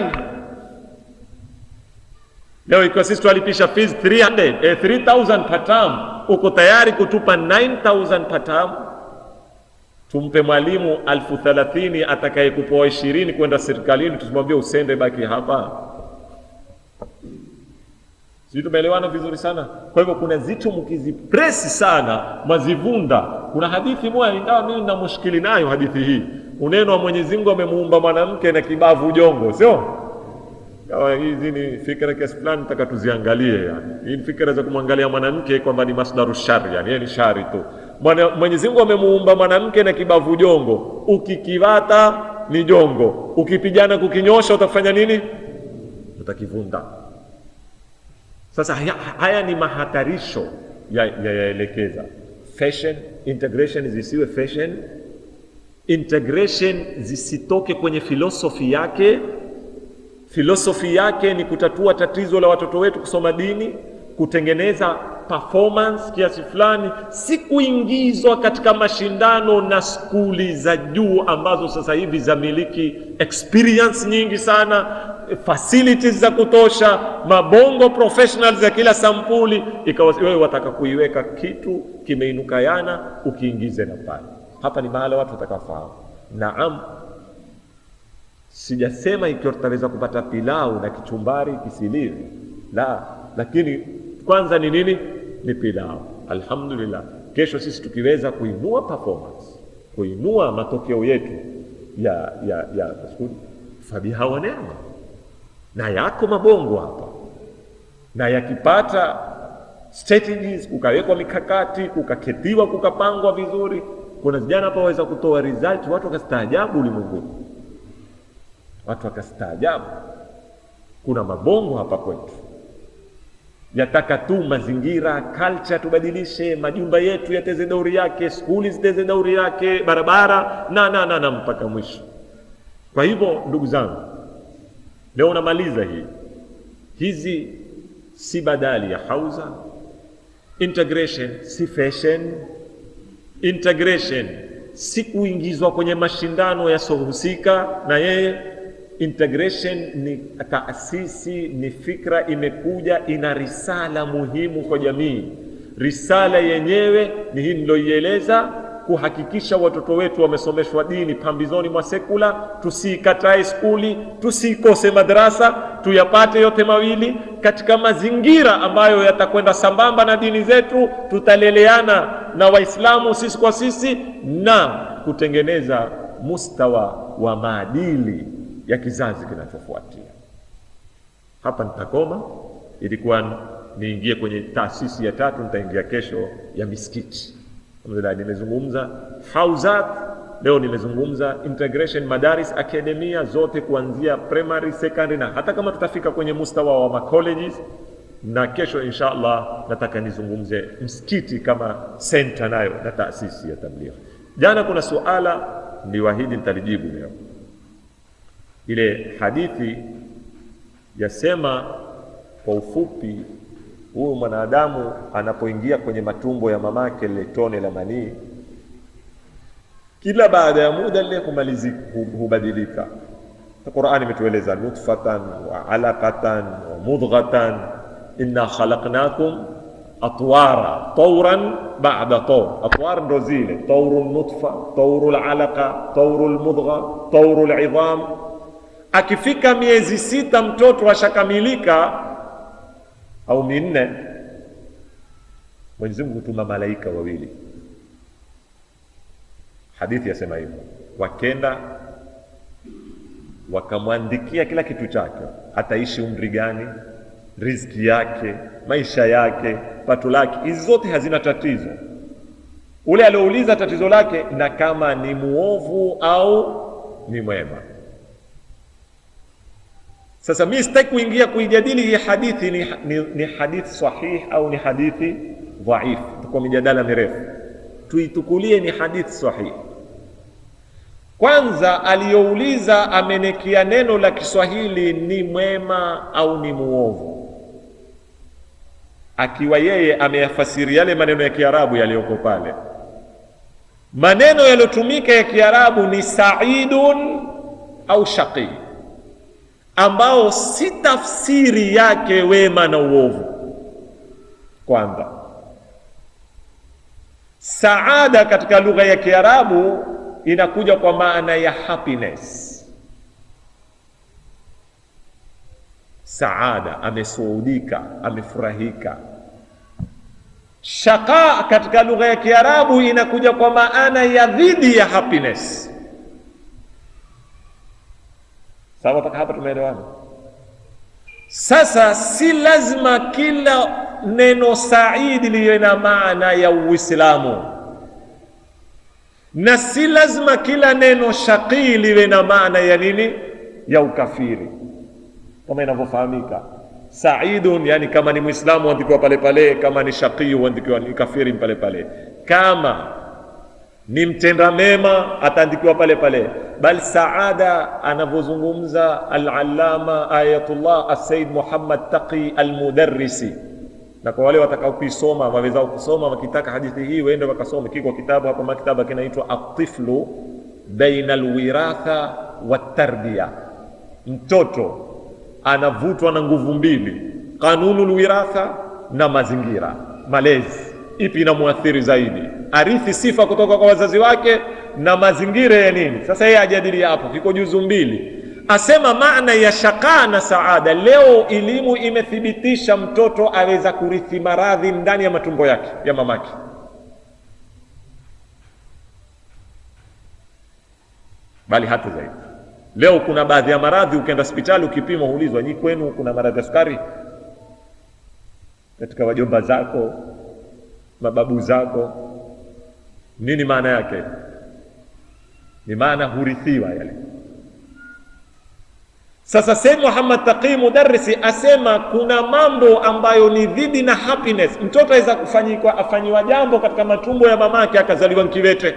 Speaker 2: Leo ikiwa sisi tulipisha fees 3,000 per term, uko tayari kutupa 9,000 per term? Tumpe mwalimu 30,000 atakayekupoa 20 kwenda serikalini, tusimwambie usende baki hapa? Sisi tumeelewana vizuri sana. Kwa hivyo kuna zitu mkizipresi sana mazivunda. Kuna hadithi moja ingawa mimi nina mushkili nayo hadithi hii. Uneno wa Mwenyezi Mungu amemuumba mwanamke na kibavu jongo, sio? Kawa hizi ni fikra kiasi fulani nataka tuziangalie yani. Hii fikra za kumwangalia mwanamke kwamba ni masdaru shari yani, yeye ni shari tu. Mwenyezi Mungu amemuumba mwanamke na kibavu jongo. Ukikivata ni jongo. Ukipigana kukinyosha utafanya nini? Utakivunda. Sasa haya ni mahatarisho yaelekeza. Fashion, integration zisiwe fashion. Integration zisitoke kwenye filosofi yake. Filosofi yake ni kutatua tatizo la watoto wetu kusoma dini, kutengeneza performance kiasi fulani, si kuingizwa katika mashindano na skuli za juu ambazo sasa hivi zamiliki experience nyingi sana, facilities za kutosha, mabongo professionals za kila sampuli, ikawa wewe wataka kuiweka kitu kimeinuka yana ukiingize na pale. Hapa ni mahala watu watakafahamu. Naam, sijasema ikiwa tutaweza kupata pilau na kichumbari kisilivi, la, lakini kwanza ni nini? Ni pilau. Alhamdulillah, kesho sisi tukiweza kuinua performance, kuinua matokeo yetu ya skuli, fabiha wa neema. Na yako mabongo hapa, na yakipata strategies, kukawekwa mikakati, kukaketiwa, kukapangwa vizuri, kuna vijana hapa waweza kutoa result watu wakastaajabu ulimwenguni. Watu wakastaajabu. Kuna mabongo hapa kwetu. Yataka tu mazingira, culture tubadilishe, majumba yetu yateze dauri yake, skuli ziteze dauri yake, barabara na mpaka mwisho. Kwa hivyo ndugu zangu, leo namaliza hii. Hizi si badali ya hauza. Integration si fashion. Integration si kuingizwa kwenye mashindano yasohusika na yeye. Integration ni taasisi, ni fikra imekuja, ina risala muhimu kwa jamii. Risala yenyewe ni hii niloieleza, kuhakikisha watoto wetu wamesomeshwa dini pambizoni mwa sekula. Tusikatae skuli, tusikose madrasa, tuyapate yote mawili katika mazingira ambayo yatakwenda sambamba na dini zetu. Tutaleleana na Waislamu sisi kwa sisi, na kutengeneza mustawa wa maadili ya kizazi kinachofuatia. Hapa nitakoma. Ilikuwa niingie kwenye taasisi ya tatu, nitaingia kesho ya misikiti. Nimezungumza hauzat, leo nimezungumza integration, madaris, akademia zote kuanzia primary, secondary, na hata kama tutafika kwenye mustawa wa colleges. Na kesho inshallah nataka nizungumze msikiti kama center nayo na taasisi ya tabligh. Jana kuna suala niliwaahidi nitalijibu leo. Ile hadithi yasema kwa ufupi, huyu mwanadamu anapoingia kwenye matumbo ya mamake ile tone la manii, kila baada ya muda ile hubadilika. Qur'ani imetueleza nutfatan wa alaqatan wa mudghatan inna khalaqnakum atwara, tauran ba'da taur. Atwar ndo zile taurul nutfa, taurul alaqa, taurul mudgha, taurul idham. Akifika miezi 6 mtoto ashakamilika au minne, Mwenyezi Mungu hutuma malaika wawili. Hadithi yasema hivyo, wakenda wakamwandikia kila kitu chake, ataishi umri gani, riziki yake, maisha yake, pato lake. Hizi zote hazina tatizo. Ule aliouliza tatizo lake na kama ni muovu au ni mwema. Sasa mimi sitaki kuingia kuijadili hii hadithi ni hadithi sahih au ni hadithi dhaif, kwa mijadala mirefu. Tuitukulie ni hadithi sahih. Kwanza aliyouliza amenekia neno la Kiswahili ni mwema au ni muovu, akiwa yeye ameyafasiri yale maneno ya Kiarabu yaliyoko pale. Maneno yaliyotumika ya Kiarabu ni saidun au shaqi, ambao si tafsiri yake wema na uovu. Kwanza, saada katika lugha ya Kiarabu inakuja kwa maana ya happiness. Saada, amesuudika, amefurahika. Shaqa katika lugha ya Kiarabu inakuja kwa maana ya dhidi ya happiness. Sawa, mpaka hapa tumeelewana? Sasa si lazima kila neno saidi liwe na maana ya Uislamu, na si lazima kila neno shaqi liwe na maana ya nini, ya ukafiri. Kama inavyofahamika, saidun yani kama ni Muislamu huandikiwa pale pale, kama ni shaqi huandikiwa ni kafiri pale pale, kama ni mtenda mema ataandikiwa pale pale. Bal saada anavyozungumza al-allama Ayatullah as-Sayyid Muhammad Taqi al-Mudarrisi, na kwa wale watakao kuisoma waweza kusoma, wakitaka hadithi hii waende wakasome. Kiko kitabu hapa maktaba kinaitwa At-Tiflu Baina al-Wiratha wat-Tarbiya. Mtoto anavutwa na nguvu mbili, kanunul wiratha na mazingira, malezi. Ipi inamuathiri zaidi? Arithi sifa kutoka kwa wazazi wake na mazingira ya nini? Sasa yeye ajadili hapo, kiko juzu mbili. Asema maana ya shaqa na saada. Leo elimu imethibitisha mtoto aweza kurithi maradhi ndani ya matumbo yake ya mamake. Bali hata zaidi, leo kuna baadhi ya maradhi ukienda hospitali ukipima huulizwa, ni kwenu kuna maradhi ya sukari katika wajomba zako, mababu zako? Nini maana yake? Ni maana hurithiwa yale. Sasa Sayyid Muhammad Taqi Mudarrisi asema kuna mambo ambayo ni dhidi na happiness. Mtoto aweza afanyiwa jambo katika matumbo ya mamake akazaliwa kiwete,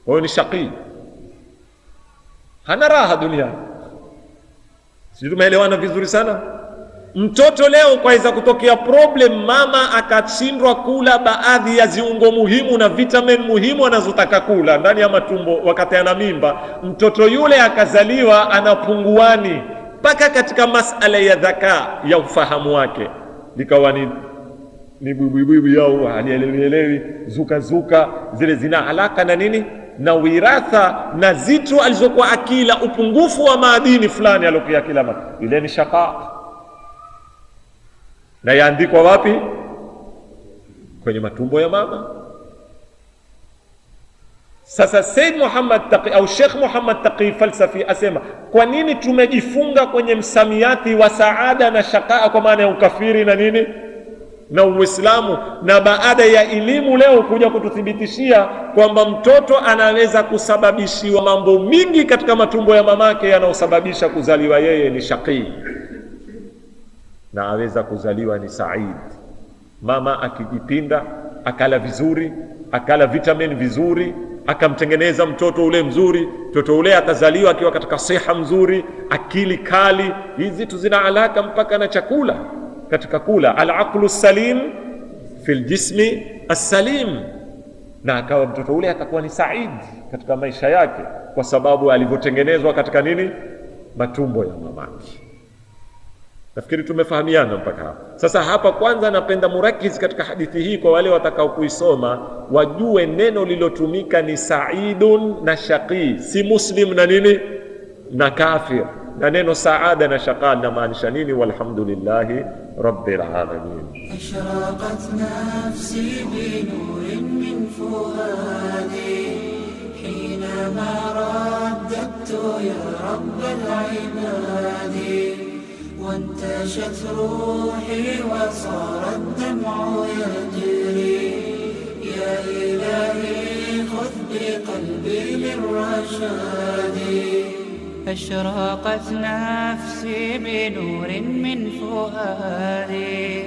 Speaker 2: huyo ni shaqi, hana raha duniani. Sisi tumeelewana vizuri sana. Mtoto leo kwaweza kutokea problem, mama akashindwa kula baadhi ya ziungo muhimu na vitamin muhimu anazotaka kula ndani ya matumbo wakati ana mimba. Mtoto yule akazaliwa anapunguani mpaka katika masala ya dhaka ya ufahamu wake, likawa ni buibuibu yao, halielewi zuka zile zina alaka na nini, na wiratha na zitu alizokuwa akila, upungufu wa maadini fulani alokuwa akila. Ile ni shaqa, na yaandikwa wapi? Kwenye matumbo ya mama. Sasa Sayyid Muhammad Taqi au Sheikh Muhammad Taqi falsafi asema, kwa nini tumejifunga kwenye msamiati wa saada na shaqa kwa maana ya ukafiri na nini na Uislamu, na baada ya elimu leo kuja kututhibitishia kwamba mtoto anaweza kusababishiwa mambo mingi katika matumbo ya mamake yanayosababisha kuzaliwa yeye ni shaqi, na aweza kuzaliwa ni said. Mama akijipinda, akala vizuri, akala vitamin vizuri, akamtengeneza mtoto ule mzuri, mtoto ule atazaliwa akiwa katika siha mzuri, akili kali. Hizi tu zina alaka mpaka na chakula, katika kula. Al-aqlu salim fil jismi as-salim, na akawa mtoto ule atakuwa ni said katika maisha yake kwa sababu alivyotengenezwa katika nini, matumbo ya mamake. Nafikiri tumefahamiana mpaka hapa. Sasa hapa kwanza napenda murakiz katika hadithi hii kwa wale watakao kuisoma wajue neno lilotumika ni saidun na shaqi, si muslim na nini na kafir. Na neno saada na shaqa linamaanisha nini? Walhamdulillahi rabbil alamin.
Speaker 1: Ashraqat nafsi bi nurin min fuadi hinama raddadtu ya rabbal ibadi وانتشت روحي وصار الدمع يجري يا إلهي خذ بقلبي للرشاد أشرقت نفسي بنور من فؤادي